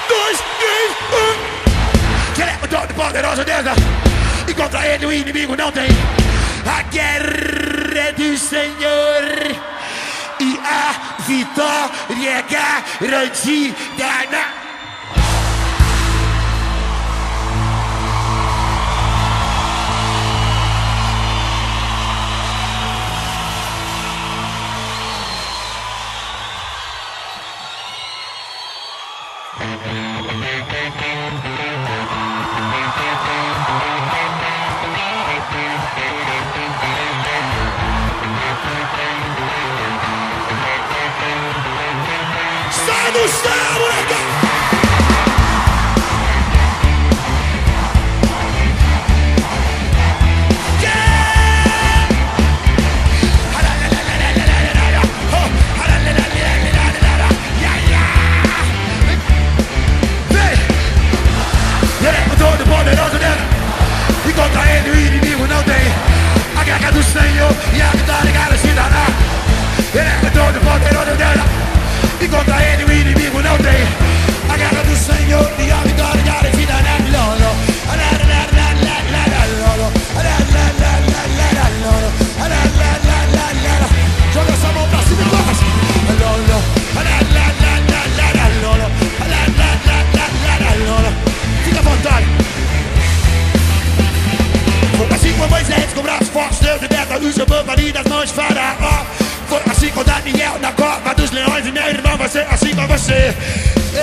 dois, três, Que ele é o todo poderoso Deus. E contra ele o inimigo não tem. A guerra é do Senhor e a vitória é garantida. Sai do céu, moleque! Todo poderoso dentro. E contra ele o inimigo não tem. A guerra do Senhor e a vitória garantida. Ele é todo poderoso dentro. E contra ele o inimigo não tem. A guerra do Senhor e a vitória garantida. Joga essa mão pra cima e toca. Fica à vontade. Foi assim com Moisés, com braços fortes, Deus liberta os seu povo ali das mãos de Faraó. Foi assim com Daniel na cova dos leões. E meu irmão vai ser assim com você.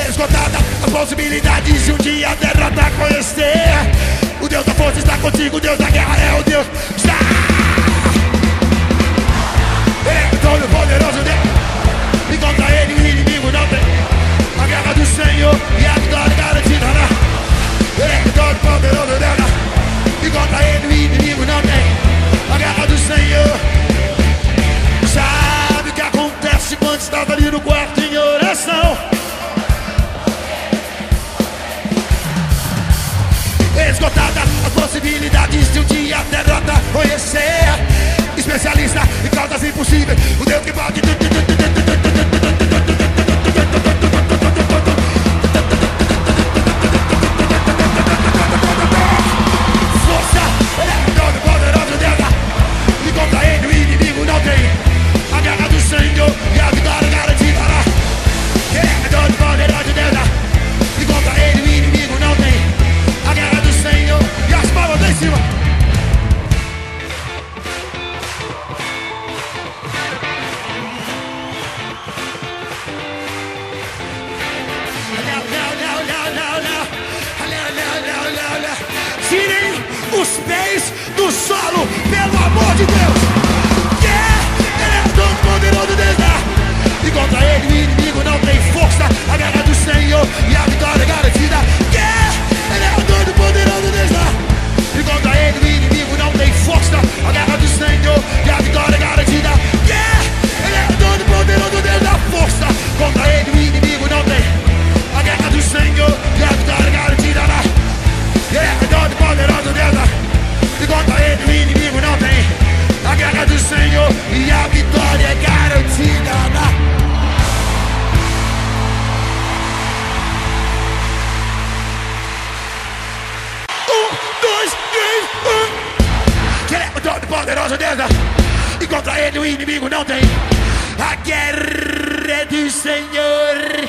Esgotada as possibilidades de um dia a derrota conhecer. O Deus da força está contigo, o Deus da guerra é o Deus que está. É todo poderoso Deus. E contra ele o inimigo não tem. A guerra do Senhor e a vitória garantida. É todo poderoso Deus. E contra ele o inimigo não tem. A guerra do Senhor. Sabe o que acontece quando estava ali no quarto em oração? Esgotada as possibilidades de um dia a derrota conhecer. Especialista em causas impossíveis. O Deus que pode. Força, ele é todo poderoso Deus. E contra ele o inimigo não tem. A guerra do Senhor e a vitória garantida. Ele é todo poderoso Deus. E contra ele o inimigo não tem. A guerra do Senhor e as palmas lá em cima. Tirem os pés do solo, pelo amor de Deus. Ele é todo poderoso Deus. E contra ele o inimigo não tem força. A guerra do Senhor e a vitória garantida. Ele é todo poderoso Deus. E contra ele o inimigo não tem força. A guerra do Senhor e a vitória garantida. Ele é todo poderoso Deus da força. Contra ele o inimigo não tem. A guerra do Senhor e a vitória garantida. Ele é todo poderoso Deus. E contra ele o inimigo não tem. A guerra do Senhor e a vitória é garantida. Dois, três, Que ele é o todo poderoso Deus. E contra ele o inimigo não tem. A guerra é do Senhor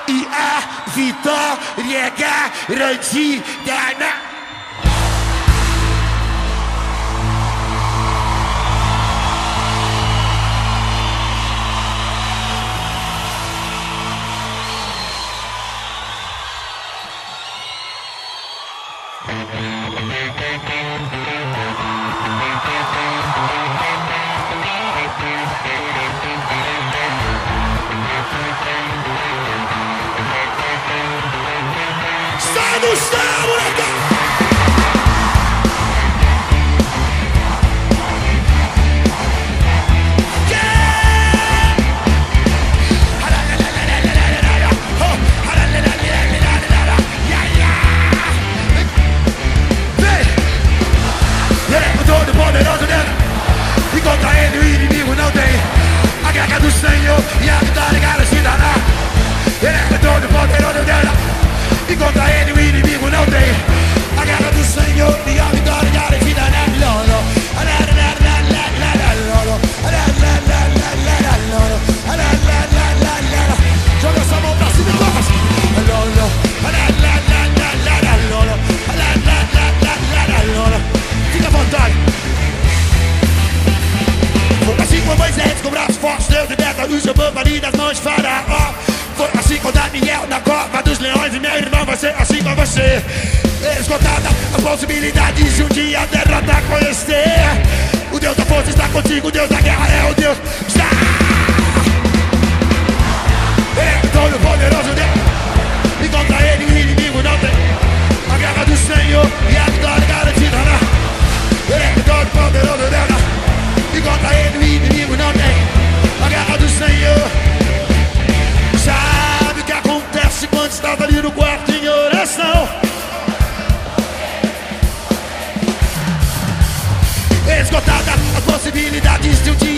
e a vitória é garantida. Sai do céu, moleque! Todo poderoso Deus. E contra ele o inimigo não tem. A guerra do Senhor e a vitória garantida. Ele é todo poderoso Deus. E contra ele o inimigo não tem. A guerra do Senhor e a vitória da vida na lolo. Joga essa mão pra cima e toca assim. Fica à vontade. Foi assim com Moisés, com braços fortes, Deus liberta o seu povo ali das mãos de Faraó. Foi assim com Daniel na cova dos leões. E meu irmão vai ser assim com você. Esgotada a possibilidade de um dia a derrota conhecer. O Deus da força está contigo, o Deus da guerra é o Deus. Está! É todo poderoso Deus. E contra ele o inimigo não tem. A guerra do Senhor e a vitória garantida. É todo poderoso Deus. E contra ele o inimigo não tem. A guerra do Senhor. Sabe o que acontece quando estava ali no quarto em oração? Esgotada as possibilidades de um dia